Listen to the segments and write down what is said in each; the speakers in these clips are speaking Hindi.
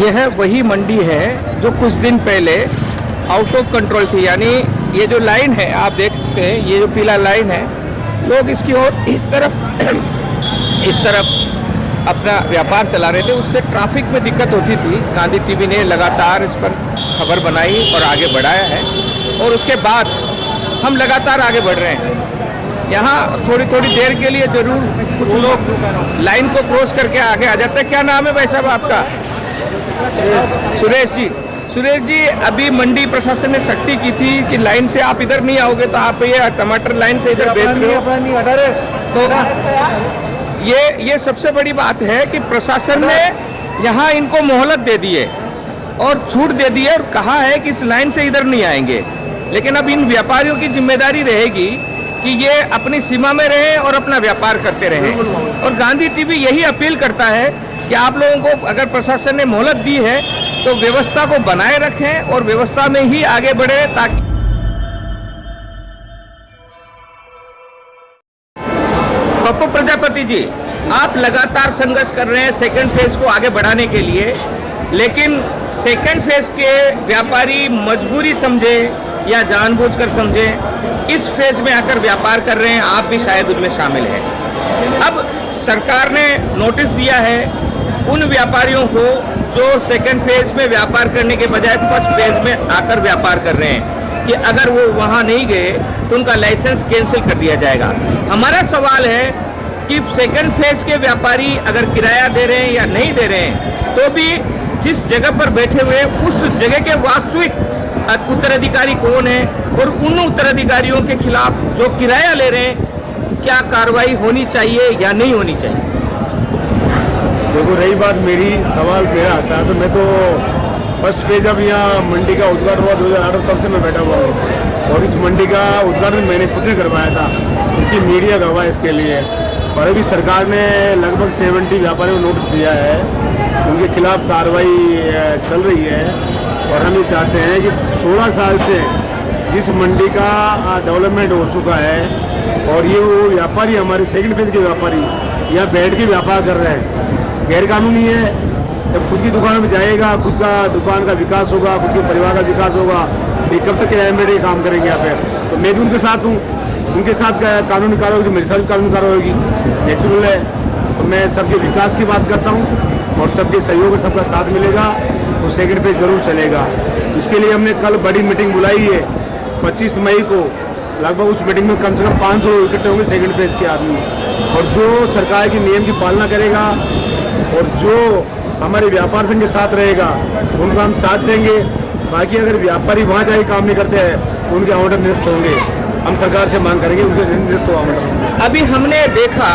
यह वही मंडी है जो कुछ दिन पहले आउट ऑफ कंट्रोल थी। यानी ये जो लाइन है आप देख सकते हैं, ये जो पीला लाइन है, लोग इसकी ओर इस तरफ अपना व्यापार चला रहे थे। उससे ट्रैफिक में दिक्कत होती थी। गांधी टीवी ने लगातार इस पर खबर बनाई और आगे बढ़ाया है, और उसके बाद हम लगातार आगे बढ़ रहे हैं। यहाँ थोड़ी थोड़ी देर के लिए जरूर कुछ लोग लाइन को क्रॉस करके आगे आ जाते हैं। क्या नाम है भाई साहब आपका? सुरेश जी, अभी मंडी प्रशासन ने सख्ती की थी कि लाइन से आप इधर नहीं आओगे तो आप ये टमाटर लाइन से इधर बेच रहे हो। तो ये सबसे बड़ी बात है कि प्रशासन ने यहाँ इनको मोहलत दे दी है और छूट दे दी है और कहा है कि इस लाइन से इधर नहीं आएंगे। लेकिन अब इन व्यापारियों की जिम्मेदारी रहेगी कि ये अपनी सीमा में रहें और अपना व्यापार करते रहें। और गांधी टीवी यही अपील करता है कि आप लोगों को अगर प्रशासन ने मोहलत दी है तो व्यवस्था को बनाए रखें और व्यवस्था में ही आगे बढ़े, ताकि पप्पू प्रजापति जी, आप लगातार संघर्ष कर रहे हैं सेकंड फेज को आगे बढ़ाने के लिए, लेकिन सेकंड फेज के व्यापारी मजबूरी समझे या जानबूझकर समझे इस फेज में आकर व्यापार कर रहे हैं। आप भी शायद उनमें शामिल हैं। अब सरकार ने नोटिस दिया है उन व्यापारियों को जो सेकंड फेज में व्यापार करने के बजाय फर्स्ट फेज में आकर व्यापार कर रहे हैं कि अगर वो वहाँ नहीं गए तो उनका लाइसेंस कैंसिल कर दिया जाएगा। हमारा सवाल है कि सेकंड फेज के व्यापारी अगर किराया दे रहे हैं या नहीं दे रहे हैं, तो भी जिस जगह पर बैठे हुए उस जगह के वास्तविक उत्तराधिकारी कौन है और उन उत्तराधिकारियों के खिलाफ जो किराया ले रहे हैं क्या कार्रवाई होनी चाहिए या नहीं होनी चाहिए? देखो, रही बात सवाल मेरा आता है तो मैं तो फर्स्ट पेज जब यहाँ मंडी का उद्घाटन हुआ 2008 तब से मैं बैठा हुआ हूँ और इस मंडी का उद्घाटन मैंने खुद ने करवाया था। इसकी मीडिया गवाह इसके लिए। और अभी सरकार ने लगभग 70 व्यापारियों को नोटिस दिया है, उनके खिलाफ कार्रवाई चल रही है। और हम ये चाहते हैं कि 16 साल से जिस मंडी का डेवलपमेंट हो चुका है और ये वो व्यापारी हमारे सेकंड फेज के व्यापारी यहाँ बैठ के व्यापार कर रहे हैं, गैर कानूनी है। जब खुद की दुकान में जाएगा, खुद का दुकान का विकास होगा, खुद के परिवार का विकास होगा, ये कब तक किराए में काम करेंगे यहाँ पे? तो मैं भी उनके साथ हूँ, उनके साथ कानूनी कार्रवाई होगी तो मेरे साथ भी कानूनी कार्रवाई होगी, नेचुरल है। तो मैं सबके विकास की बात करता हूँ और सबके सहयोग और सबका साथ मिलेगा तो सेकंड पेज जरूर चलेगा। इसके लिए हमने कल बड़ी मीटिंग बुलाई है 25 मई को। लगभग उस मीटिंग में कम से कम 500 इकट्ठे होंगे सेकंड पेज के आदमी, और जो सरकार के नियम की पालना करेगा और जो हमारे व्यापार संघ के साथ रहेगा उनको हम साथ देंगे। बाकी अगर व्यापारी वहाँ जाके काम नहीं करते हैं तो उनके आवंटन निरस्त होंगे। हम सरकार से मांग करेंगे उनके निरस्त हो आवंटन। अभी हमने देखा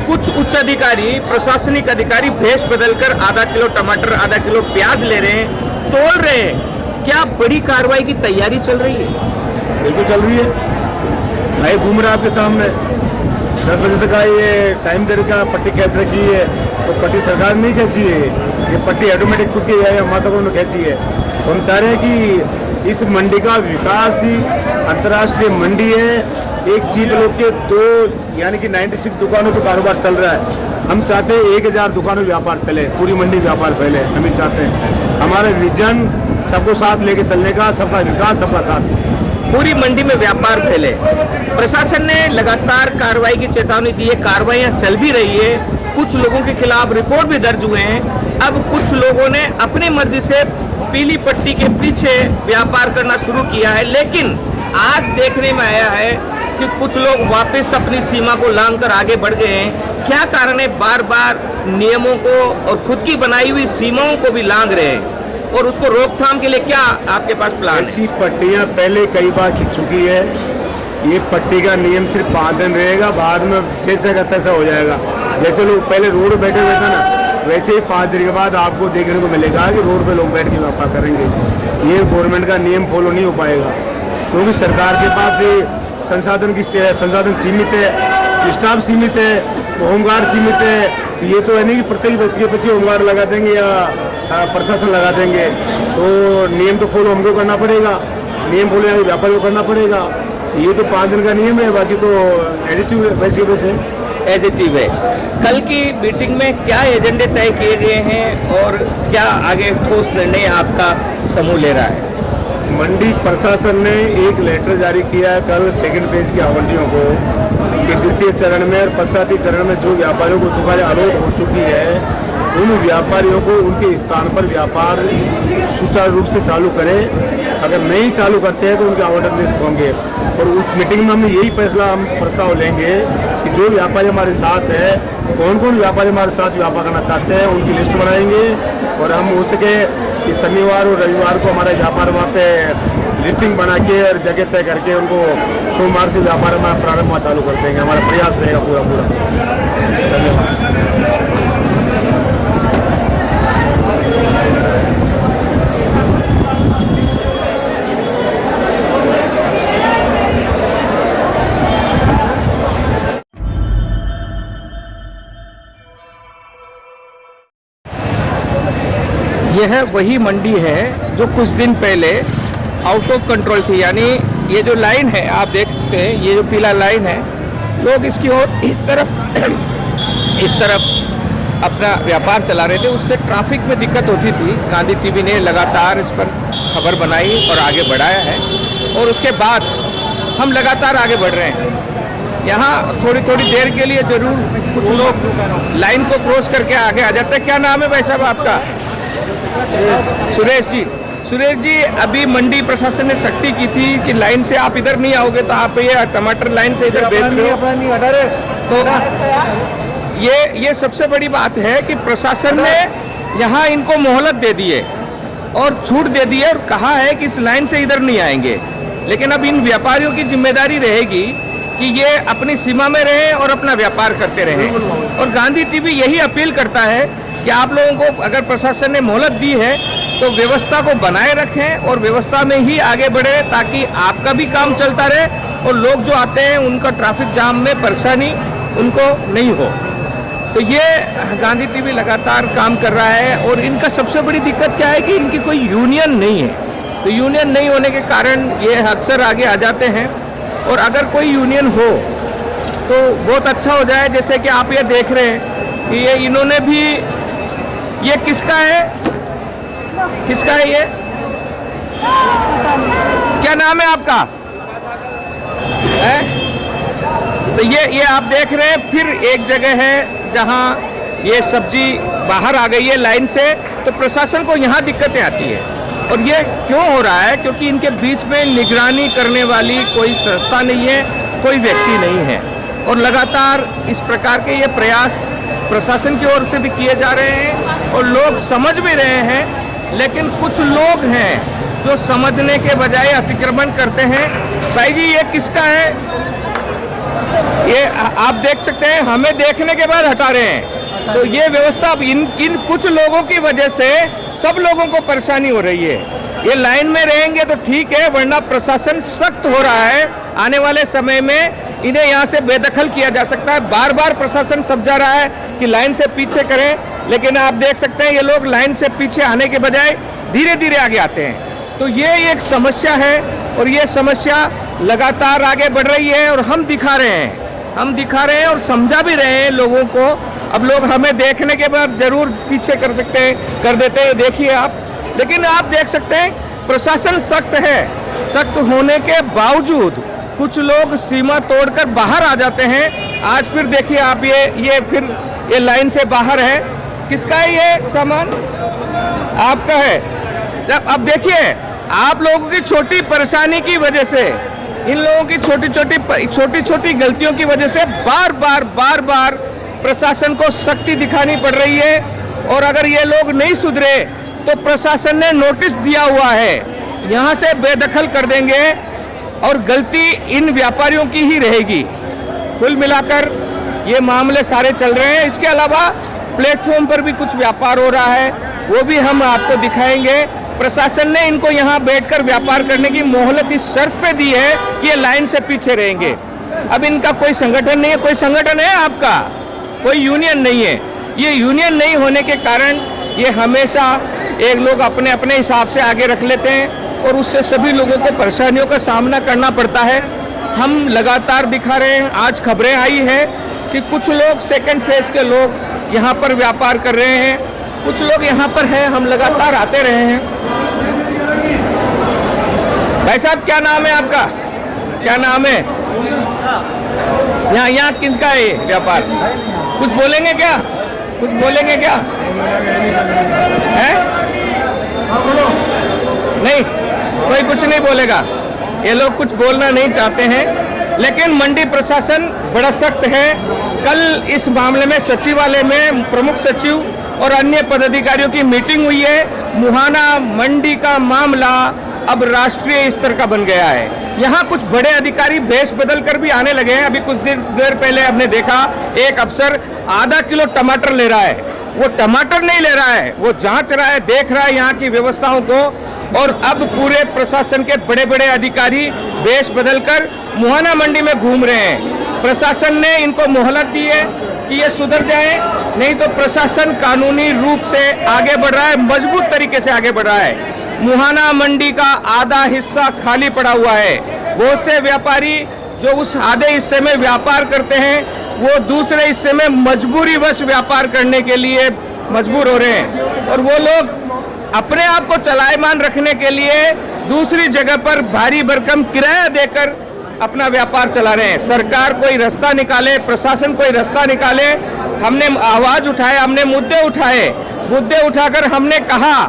कुछ उच्च अधिकारी, प्रशासनिक अधिकारी भेष बदलकर आधा किलो टमाटर, आधा किलो प्याज ले रहे हैं, तोल रहे हैं। क्या बड़ी कार्रवाई की तैयारी चल रही है? बिल्कुल चल रही है। मैं घूम रहा आपके सामने 10 बजे तक का ये टाइम देने का पट्टी खींच रखी है, तो पट्टी सरकार नहीं खींची है, ये पट्टी ऑटोमेटिक खुद की है, महासागर ने खींची है। तो हम चाह रहे हैं कि इस मंडी का विकास ही अंतर्राष्ट्रीय मंडी है। एक सी ब्लॉक के 2 यानी कि 96 दुकानों पर कारोबार चल रहा है। हम चाहते हैं 1000 दुकानों में व्यापार चले, पूरी मंडी व्यापार फैले। हम ये चाहते हैं, हमारा विजन सबको साथ लेके चलने का, सबका विकास सबका साथ, पूरी मंडी में व्यापार फैले। प्रशासन ने लगातार कार्रवाई की चेतावनी दी है, कार्रवाइयां चल भी रही है, कुछ लोगों के खिलाफ रिपोर्ट भी दर्ज हुए हैं। अब कुछ लोगों ने अपनी मर्जी से पीली पट्टी के पीछे व्यापार करना शुरू किया है, लेकिन आज देखने में आया है कि कुछ लोग वापस अपनी सीमा को लांघकर आगे बढ़ गए हैं। क्या कारण है? बार बार नियमों को और खुद की बनाई हुई सीमाओं को भी लांघ रहे हैं, और उसको रोकथाम के लिए क्या आपके पास प्लान है? ऐसी पट्टियां पहले कई बार खिंच चुकी है। ये पट्टी का नियम सिर्फ 5 दिन रहेगा, बाद में जैसे का तैसा हो जाएगा। जैसे लोग पहले रोड पर बैठे हुए थे ना, वैसे ही 5 दिन के बाद आपको देखने को मिलेगा कि रोड पे लोग बैठ के व्यापार करेंगे। ये गवर्नमेंट का नियम फॉलो नहीं हो पाएगा, क्योंकि सरकार के पास संसाधन सीमित है, स्टाफ सीमित है, होमगार्ड सीमित है। ये तो है नहीं कि प्रत्येक व्यक्ति के पीछे होमगार्ड लगा देंगे या प्रशासन लगा देंगे। तो नियम तो फॉलो हमको करना पड़ेगा, नियम फॉलो व्यापारी को करना पड़ेगा। ये तो 5 दिन का नियम है, बाकी तो एडिटिव वैसे पॉजिटिव है। कल की मीटिंग में क्या एजेंडे तय किए गए हैं और क्या आगे ठोस निर्णय आपका समूह ले रहा है? मंडी प्रशासन ने एक लेटर जारी किया है कल सेकंड फेज की आवंटियों को कि द्वितीय चरण में और पश्चाती चरण में जो व्यापारियों को दुकानें अलॉट हो चुकी है उन व्यापारियों को उनके स्थान पर व्यापार सुचारू रूप से चालू करें। अगर नहीं चालू करते हैं तो उनके आवंटन निरस्त होंगे। और उस मीटिंग में हम यही फैसला हम प्रस्ताव लेंगे कि जो व्यापारी हमारे साथ है, कौन कौन व्यापारी हमारे साथ व्यापार करना चाहते हैं, उनकी लिस्ट बनाएंगे और हम हो सके कि शनिवार और रविवार को हमारा व्यापार वहाँ पे लिस्टिंग बना के और जगह तय करके उनको सोमवार से व्यापार हमारा प्रारंभ वहाँ चालू कर देंगे। हमारा प्रयास रहेगा पूरा। धन्यवाद। यह वही मंडी है जो कुछ दिन पहले आउट ऑफ कंट्रोल थी, यानी ये जो लाइन है आप देख सकते हैं, ये जो पीला लाइन है, लोग इसकी ओर इस तरफ अपना व्यापार चला रहे थे, उससे ट्रैफिक में दिक्कत होती थी। गांधी टीवी ने लगातार इस पर खबर बनाई और आगे बढ़ाया है और उसके बाद हम लगातार आगे बढ़ रहे हैं। यहाँ थोड़ी थोड़ी देर के लिए जरूर कुछ लोग लाइन को क्रॉस करके आगे आ जाते हैं। क्या नाम है भाई साहब आपका? सुरेश जी, अभी मंडी प्रशासन ने सख्ती की थी कि लाइन से आप इधर नहीं आओगे तो आप ये टमाटर लाइन से इधर बेच रहे हो। तो ये सबसे बड़ी बात है कि प्रशासन ने यहाँ इनको मोहलत दे दी है और छूट दे दी है और कहा है कि इस लाइन से इधर नहीं आएंगे। लेकिन अब इन व्यापारियों की जिम्मेदारी रहेगी कि ये अपनी सीमा में रहें और अपना व्यापार करते रहें। और गांधी टीवी यही अपील करता है कि आप लोगों को अगर प्रशासन ने मोहलत दी है तो व्यवस्था को बनाए रखें और व्यवस्था में ही आगे बढ़े, ताकि आपका भी काम चलता रहे और लोग जो आते हैं उनका ट्रैफिक जाम में परेशानी उनको नहीं हो। तो ये गांधी टीवी लगातार काम कर रहा है। और इनका सबसे बड़ी दिक्कत क्या है कि इनकी कोई यूनियन नहीं है। तो यूनियन नहीं होने के कारण ये अक्सर आगे आ जाते हैं। और अगर कोई यूनियन हो तो बहुत अच्छा हो जाए। जैसे कि आप ये देख रहे हैं कि ये इन्होंने भी, ये किसका है ये? क्या नाम है आपका? तो ये आप देख रहे हैं, फिर एक जगह है जहां ये सब्जी बाहर आ गई है लाइन से, तो प्रशासन को यहाँ दिक्कतें आती है। और ये क्यों हो रहा है? क्योंकि इनके बीच में निगरानी करने वाली कोई संस्था नहीं है, कोई व्यक्ति नहीं है। और लगातार इस प्रकार के ये प्रयास प्रशासन की ओर से भी किए जा रहे हैं और लोग समझ भी रहे हैं। लेकिन कुछ लोग हैं जो समझने के बजाय अतिक्रमण करते हैं। भाई जी, ये किसका है? ये आप देख सकते हैं, हमें देखने के बाद हटा रहे हैं। तो ये व्यवस्था अब इन कुछ लोगों की वजह से सब लोगों को परेशानी हो रही है। ये लाइन में रहेंगे तो ठीक है, वरना प्रशासन सख्त हो रहा है। आने वाले समय में इन्हें यहाँ से बेदखल किया जा सकता है। बार बार प्रशासन समझा रहा है कि लाइन से पीछे करें, लेकिन आप देख सकते हैं ये लोग लाइन से पीछे आने के बजाय धीरे धीरे आगे आते हैं। तो ये एक समस्या है और ये समस्या लगातार आगे बढ़ रही है और हम दिखा रहे हैं और समझा भी रहे हैं लोगों को। अब लोग हमें देखने के बाद जरूर पीछे कर देते हैं, देखिए आप। लेकिन आप देख सकते हैं प्रशासन सख्त है। सख्त होने के बावजूद कुछ लोग सीमा तोड़कर बाहर आ जाते हैं। आज फिर देखिए आप, ये लाइन से बाहर है। किसका है ये सामान? आपका है। जब अब देखिए, आप लोगों की छोटी परेशानी की वजह से, इन लोगों की छोटी छोटी गलतियों की वजह से बार बार प्रशासन को सख्ती दिखानी पड़ रही है। और अगर ये लोग नहीं सुधरे तो प्रशासन ने नोटिस दिया हुआ है, यहाँ से बेदखल कर देंगे और गलती इन व्यापारियों की ही रहेगी। कुल मिलाकर ये मामले सारे चल रहे हैं। इसके अलावा प्लेटफॉर्म पर भी कुछ व्यापार हो रहा है, वो भी हम आपको दिखाएंगे। प्रशासन ने इनको यहाँ बैठकर व्यापार करने की मोहलत इस शर्त पे दी है कि ये लाइन से पीछे रहेंगे। अब इनका कोई संगठन नहीं है। कोई संगठन है आपका? कोई यूनियन नहीं है। ये यूनियन नहीं होने के कारण ये हमेशा एक लोग अपने अपने हिसाब से आगे रख लेते हैं और उससे सभी लोगों को परेशानियों का सामना करना पड़ता है। हम लगातार दिखा रहे हैं। आज खबरें आई है कि कुछ लोग सेकंड फेज के लोग यहाँ पर व्यापार कर रहे हैं, कुछ लोग यहाँ पर हैं, हम लगातार आते रहे हैं। भाई साहब क्या नाम है आपका, क्या नाम है? यहाँ किनका है ये व्यापार? कुछ बोलेंगे क्या, कुछ बोलेंगे क्या? है नहीं, कोई कुछ नहीं बोलेगा, ये लोग कुछ बोलना नहीं चाहते हैं। लेकिन मंडी प्रशासन बड़ा सख्त है। कल इस मामले में सचिवालय में प्रमुख सचिव और अन्य पदाधिकारियों की मीटिंग हुई है। मुहाना मंडी का मामला अब राष्ट्रीय स्तर का बन गया है। यहाँ कुछ बड़े अधिकारी भेष बदल कर भी आने लगे हैं। अभी कुछ देर पहले हमने देखा एक अफसर आधा किलो टमाटर ले रहा है। वो टमाटर नहीं ले रहा है, वो जांच रहा है, देख रहा है यहाँ की व्यवस्थाओं को। और अब पूरे प्रशासन के बड़े बड़े अधिकारी भेष बदलकर मुहाना मंडी में घूम रहे हैं। प्रशासन ने इनको मोहलत दी है कि ये सुधर जाए, नहीं तो प्रशासन कानूनी रूप से आगे बढ़ रहा है, मजबूत तरीके से आगे बढ़ रहा है। मुहाना मंडी का आधा हिस्सा खाली पड़ा हुआ है। बहुत से व्यापारी जो उस आधे हिस्से में व्यापार करते हैं, वो दूसरे हिस्से में मजबूरीवश व्यापार करने के लिए मजबूर हो रहे हैं। और वो लोग अपने आप को चलायमान रखने के लिए दूसरी जगह पर भारी भरकम किराया देकर अपना व्यापार चला रहे हैं। सरकार कोई रास्ता निकाले, प्रशासन कोई रास्ता निकाले। हमने आवाज उठाए, हमने मुद्दे उठाए, मुद्दे उठाकर हमने कहा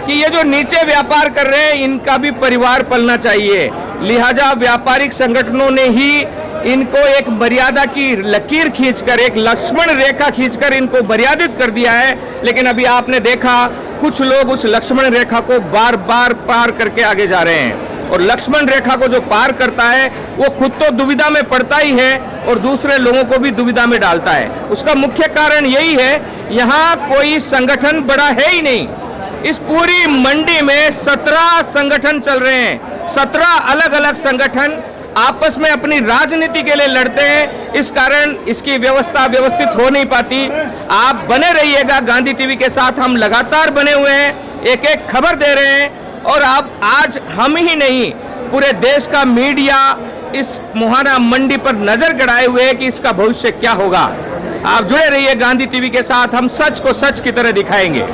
कि ये जो नीचे व्यापार कर रहे हैं इनका भी परिवार पलना चाहिए। लिहाजा व्यापारिक संगठनों ने ही इनको एक मर्यादा की लकीर खींचकर, एक लक्ष्मण रेखा खींचकर इनको मर्यादित कर दिया है। लेकिन अभी आपने देखा कुछ लोग उस लक्ष्मण रेखा को बार बार पार करके आगे जा रहे हैं। और लक्ष्मण रेखा को जो पार करता है वो खुद तो दुविधा में पड़ता ही है और दूसरे लोगों को भी दुविधा में डालता है। उसका मुख्य कारण यही है, यहाँ कोई संगठन बड़ा है ही नहीं। इस पूरी मंडी में 17 संगठन चल रहे हैं। 17 अलग अलग संगठन आपस में अपनी राजनीति के लिए लड़ते हैं। इस कारण इसकी व्यवस्था व्यवस्थित हो नहीं पाती। आप बने रहिएगा गांधी टीवी के साथ, हम लगातार बने हुए हैं, एक एक खबर दे रहे हैं। और आप आज हम ही नहीं, पूरे देश का मीडिया इस मुहाना मंडी पर नजर गड़ाए हुए है कि इसका भविष्य क्या होगा। आप जुड़े रहिए गांधी टीवी के साथ, हम सच को सच की तरह दिखाएंगे।